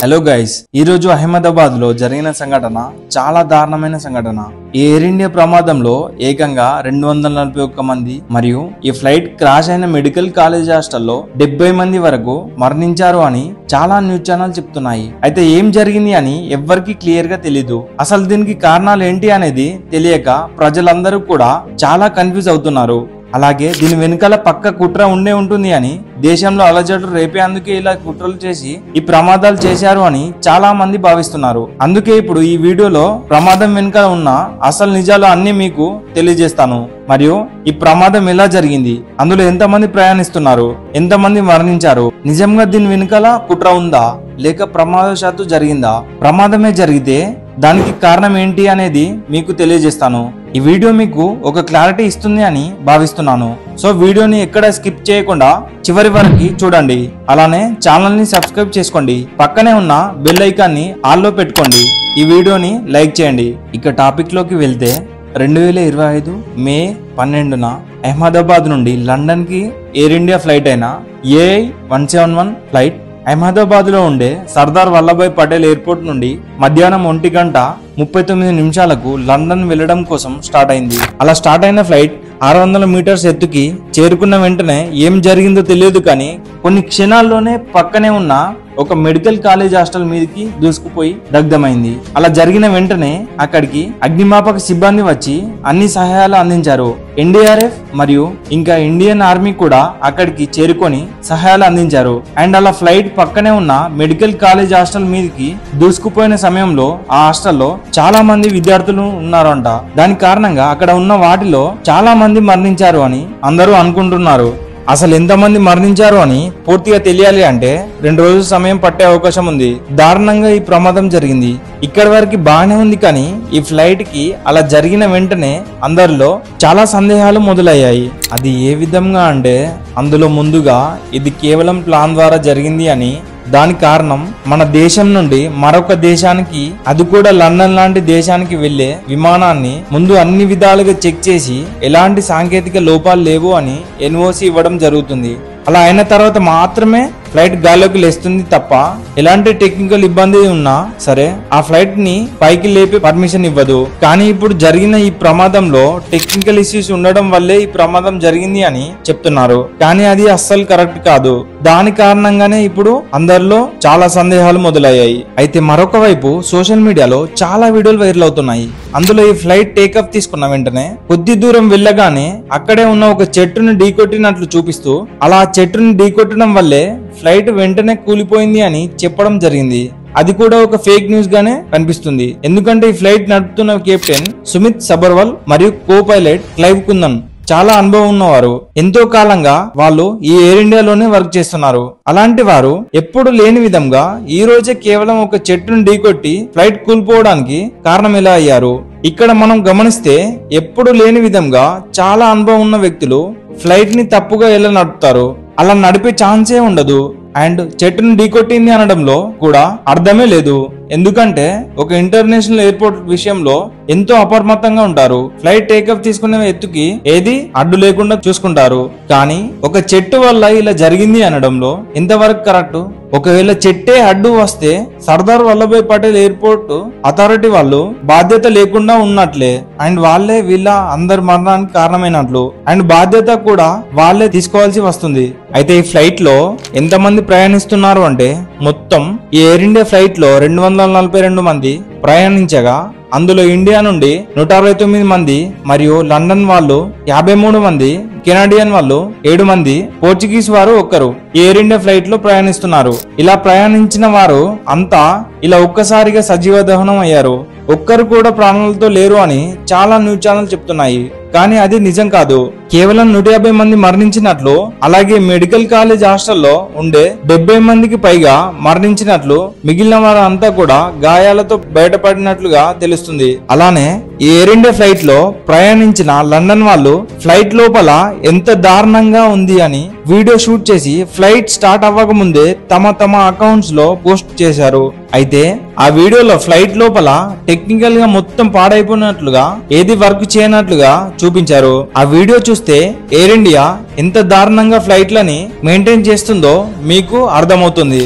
Hello guys, ఈ రోజు అహ్మదాబాద్ లో జరిగిన సంఘటన చాలా దారుణమైన సంఘటన. ఈ ఎయిర్ ఇండియా ప్రమాదంలో ఏకంగా 241 మంది మరియు ఈ ఫ్లైట్ క్రాష్ అయిన మెడికల్ కాలేజ్ హాస్టల్లో 70 మంది వరకు మరణించారు అని చాలా న్యూస్ ఛానల్ చెప్తున్నాయి. అయితే ఏం జరిగింది అని ఎవ్వరికి క్లియర్ గా తెలీదు. అసలు దీనికి కారణాలు ఏంటి అనేది తెలియక ప్రజలందరూ కూడా చాలా కన్ఫ్యూజ్ అవుతున్నారు. అలాగే దీని వెనుకాల పక్క కుట్ర ఉండే ఉంటుంది అని, దేశంలో అలజడులు రేపేందుకే ఇలా కుట్రలు చేసి ఈ ప్రమాదాలు చేశారు అని చాలా మంది భావిస్తున్నారు. అందుకే ఇప్పుడు ఈ వీడియోలో ప్రమాదం వెనుకాల ఉన్న అసలు నిజాలు అన్ని మీకు తెలియజేస్తాను. మరియు ఈ ప్రమాదం ఎలా జరిగింది, అందులో ఎంతమంది ప్రయాణిస్తున్నారు, ఎంతమంది మరణించారు, నిజంగా దీని వెనుకాల కుట్ర ఉందా లేక ప్రమాదవశాత్తు జరిగిందా, ప్రమాదమే జరిగితే దానికి కారణం ఏంటి అనేది మీకు తెలియజేస్తాను. ఈ వీడియో మీకు ఒక క్లారిటీ ఇస్తుంది అని భావిస్తున్నాను. సో వీడియోని ఎక్కడ స్కిప్ చేయకుండా చివరి వరకు చూడండి. అలానే ఛానల్ ని సబ్స్క్రైబ్ చేసుకోండి, పక్కనే ఉన్న బెల్ ఐకాన్ ని ఆన్ లో పెట్టుకోండి. ఈ వీడియోని లైక్ చేయండి. ఇక టాపిక్ లోకి వెళ్తే 2025 మే 12న అహ్మదాబాద్ నుండి లండన్ కి ఎయిర్ ఇండియా ఫ్లైట్ అయిన AI-171 ఫ్లైట్ అహ్మదాబాద్ లో ఉండే సర్దార్ వల్లభాయ్ పటేల్ ఎయిర్పోర్ట్ నుండి మధ్యాహ్నం 1:39 లండన్ వెళ్లడం కోసం స్టార్ట్ అయింది. అలా స్టార్ట్ అయిన ఫ్లైట్ 600 మీటర్స్ ఎత్తుకి చేరుకున్న వెంటనే ఏం జరిగిందో తెలియదు, కానీ కొన్ని క్షణాల్లోనే పక్కనే ఉన్న ఒక మెడికల్ కాలేజ్ హాస్టల్ మీదకి దూసుకుపోయి దగ్ధమైంది. అలా జరిగిన వెంటనే అక్కడికి అగ్నిమాపక సిబ్బంది వచ్చి అన్ని సహాయాలు అందించారు. NDRF మరియు ఇంకా ఇండియన్ ఆర్మీ కూడా అక్కడికి చేరుకొని సహాయాలు అందించారు. అండ్ అలా ఫ్లైట్ పక్కనే ఉన్న మెడికల్ కాలేజ్ హాస్టల్ మీదకి దూసుకుపోయిన సమయంలో ఆ హాస్టల్లో చాలా మంది విద్యార్థులు ఉన్నారంట. దాని కారణంగా అక్కడ ఉన్న వాటిలో చాలా మంది మరణించారు అని అందరూ అనుకుంటున్నారు. అసలు ఎంతమంది మరణించారు అని పూర్తిగా తెలియాలి అంటే 2 రోజుల సమయం పట్టే అవకాశం ఉంది. దారుణంగా ఈ ప్రమాదం జరిగింది. ఇక్కడి వరకు బాగానే ఉంది, కానీ ఈ ఫ్లైట్ కి అలా జరిగిన వెంటనే అందరిలో చాలా సందేహాలు మొదలయ్యాయి. అది ఏ విధంగా అంటే, అందులో ముందుగా ఇది కేవలం ప్లాన్ ద్వారా జరిగింది అని, దాని కారణం మన దేశం నుండి మరొక దేశానికి, అది కూడా లండన్ లాంటి దేశానికి వెళ్లే విమానాన్ని ముందు అన్ని విధాలుగా చెక్ చేసి ఎలాంటి సాంకేతిక లోపాలు లేవు అని NOC ఇవ్వడం జరుగుతుంది. అలా అయిన తర్వాత మాత్రమే ఫ్లైట్ గాల్లోకి లేస్తుంది తప్ప ఎలాంటి టెక్నికల్ ఇబ్బంది ఉన్నా సరే ఆ ఫ్లైట్ ని పైకి లేపే పర్మిషన్ ఇవ్వదు. కానీ ఇప్పుడు జరిగిన ఈ ప్రమాదంలో టెక్నికల్ ఇష్యూస్ ఉండడం వల్లే ఈ ప్రమాదం జరిగింది అని చెప్తున్నారు, కానీ అది అస్సలు కరెక్ట్ కాదు. దాని కారణంగానే ఇప్పుడు అందరిలో చాలా సందేహాలు మొదలయ్యాయి. అయితే మరొక వైపు సోషల్ మీడియాలో చాలా వీడియోలు వైరల్ అవుతున్నాయి. అందులో ఈ ఫ్లైట్ టేకప్ తీసుకున్న వెంటనే కొద్ది దూరం వెళ్ళగానే అక్కడే ఉన్న ఒక చెట్టును ఢీకొట్టినట్లు చూపిస్తూ, అలా చెట్టును ఢీకొట్టడం వల్లే ఫ్లైట్ వెంటనే కూలిపోయింది అని చెప్పడం జరిగింది. అది కూడా ఒక ఫేక్ న్యూస్ గానే కనిపిస్తుంది. ఎందుకంటే ఈ ఫ్లైట్ నడుపుతున్న కెప్టెన్ సుమిత్ సబర్వాల్ మరియు కో పైలట్ క్లైవ్ కుందన్ చాలా అనుభవం ఉన్నవారు. ఎంతో కాలంగా వాళ్ళు ఈ ఎయిర్ ఇండియాలోనే వర్క్ చేస్తున్నారు. అలాంటి వారు ఎప్పుడు లేని విధంగా ఈ రోజే కేవలం ఒక చెట్టును ఢీకొట్టి ఫ్లైట్ కూలిపోవడానికి కారణం ఎలా అయ్యారు? ఇక్కడ మనం గమనిస్తే ఎప్పుడు లేని విధంగా చాలా అనుభవం ఉన్న వ్యక్తులు ఫ్లైట్ ని తప్పుగా ఎలా నడుపుతారు? అలా నడిపే ఛాన్సే ఉండదు. అండ్ చెట్టును ఢీకొట్టింది అనడంలో కూడా అర్థమే లేదు. ఎందుకంటే ఒక ఇంటర్నేషనల్ ఎయిర్పోర్ట్ విషయంలో ఎంతో అప్రమత్తంగా ఉంటారు. ఫ్లైట్ టేకప్ తీసుకునే ఎత్తుకి ఏది అడ్డు లేకుండా చూసుకుంటారు. కానీ ఒక చెట్టు వల్ల ఇలా జరిగింది అనడంలో ఎంతవరకు కరెక్ట్? ఒకవేళ చెట్టే అడ్డు వస్తే సర్దార్ వల్లభాయ్ పటేల్ ఎయిర్పోర్ట్ అథారిటీ వాళ్ళు బాధ్యత లేకుండా ఉన్నట్లే. అండ్ వాళ్ళే వీళ్ళ అందరి మరణానికి కారణమైనట్లు. అండ్ బాధ్యత కూడా వాళ్ళే తీసుకోవాల్సి వస్తుంది. అయితే ఈ ఫ్లైట్ లో ఎంతమంది ప్రయాణిస్తున్నారు అంటే, మొత్తం ఈ ఎయిర్ ఇండియా ఫ్లైట్ లో 242 మంది ప్రయాణించగా అందులో ఇండియా నుండి 169 మంది మరియు లండన్ వాళ్ళు 53 మంది, కెనడియన్ వాళ్ళు 7 మంది, పోర్చుగీస్ వారు 1 ఎయిర్ ఇండియా ఫ్లైట్ లో ప్రయాణిస్తున్నారు. ఇలా ప్రయాణించిన వారు అంతా ఇలా ఒక్కసారిగా సజీవ దహనం అయ్యారు. ఒక్కరు కూడా ప్రాణాలతో లేరు అని చాలా న్యూస్ ఛానల్ చెప్తున్నాయి, కానీ అది నిజం కాదు. కేవలం 150 మంది మరణించినట్లు, అలాగే మెడికల్ కాలేజ్ హాస్టల్లో ఉండే 70 మందికి పైగా మరణించినట్లు, మిగిలిన వారంతా కూడా గాయాలతో బయటపడినట్లుగా తెలుస్తుంది. అలానే ఈ ఎయిర్ ఇండియా ఫ్లైట్ లో ప్రయాణించిన లండన్ వాళ్ళు ఫ్లైట్ లోపల ఎంత దారుణంగా ఉంది అని వీడియో షూట్ చేసి ఫ్లైట్ స్టార్ట్ అవ్వక ముందే తమ అకౌంట్స్ లో పోస్ట్ చేశారు. అయితే ఆ వీడియోలో ఫ్లైట్ లోపల టెక్నికల్ గా మొత్తం పాడైపోయినట్లుగా, ఏది వర్క్ చేయనట్లుగా చూపించారు. ఆ వీడియో చూస్తే ఎయిర్ ఇండియా ఎంత దారుణంగా ఫ్లైట్లని మెయింటైన్ చేస్తుందో మీకు అర్థమవుతుంది.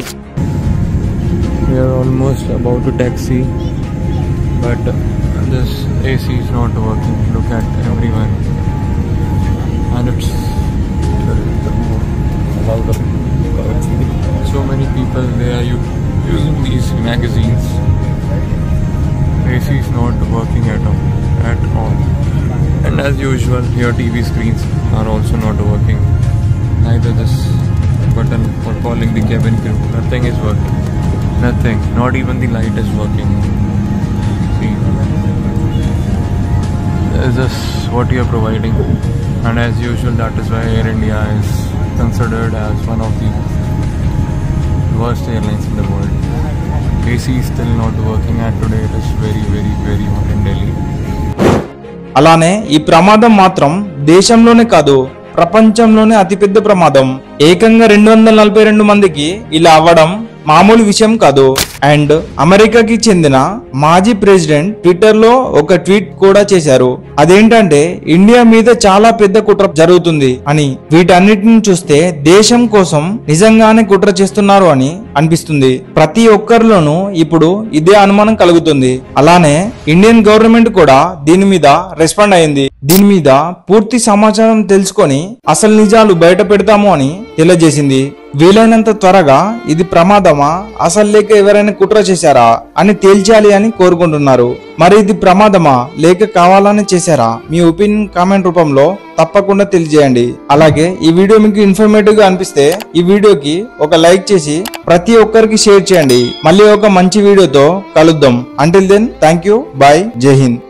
are almost about to taxi, but this AC is not working. Look at everyone, and it's so many people, they are using these magazines. AC is not working at all. And as usual, your TV screens are also not working. Neither this button for calling the cabin crew. Nothing is working. Nothing. Not even the light is working. See, this is what you are providing. And as usual, that is why Air India is considered as one of the worst airlines in the world. AC is still not working, and today it is very, very, very hot in Delhi. అలానే ఈ ప్రమాదం మాత్రం దేశంలోనే కాదు, ప్రపంచంలోనే అతిపెద్ద ప్రమాదం. ఏకంగా 242 మందికి ఇలా అవ్వడం మామూలు విషయం కాదు. అండ్ అమెరికాకి చెందిన మాజీ ప్రెసిడెంట్ ట్విట్టర్ లో ఒక ట్వీట్ కూడా చేశారు. అదేంటంటే ఇండియా మీద చాలా పెద్ద కుట్ర జరుగుతుంది అని. వీటన్నిటిని చూస్తే దేశం కోసం నిజంగానే కుట్ర చేస్తున్నారు అని అనిపిస్తుంది. ప్రతి ఒక్కరిలోనూ ఇప్పుడు ఇదే అనుమానం కలుగుతుంది. అలానే ఇండియన్ గవర్నమెంట్ కూడా దీని మీద రెస్పాండ్ అయింది. దీని మీద పూర్తి సమాచారం తెలుసుకొని అసలు నిజాలు బయట పెడతాము అని తెలియజేసింది. వీలైనంత త్వరగా ఇది ప్రమాదమా, అసలు లేక ఎవరైనా కుట్ర చేశారా అని తేల్చాలి అని కోరుకుంటున్నారు. మరి ఇది ప్రమాదమా లేక కావాలని చేశారా? మీ ఒపీనియన్ కామెంట్ రూపంలో తప్పకుండా తెలియజేయండి. అలాగే ఈ వీడియో మీకు ఇన్ఫర్మేటివ్ గా అనిపిస్తే ఈ వీడియోకి ఒక లైక్ చేసి ప్రతి ఒక్కరికి షేర్ చేయండి. మళ్ళీ ఒక మంచి వీడియోతో కలుద్దాం. Until then thank you, bye, Jai Hind.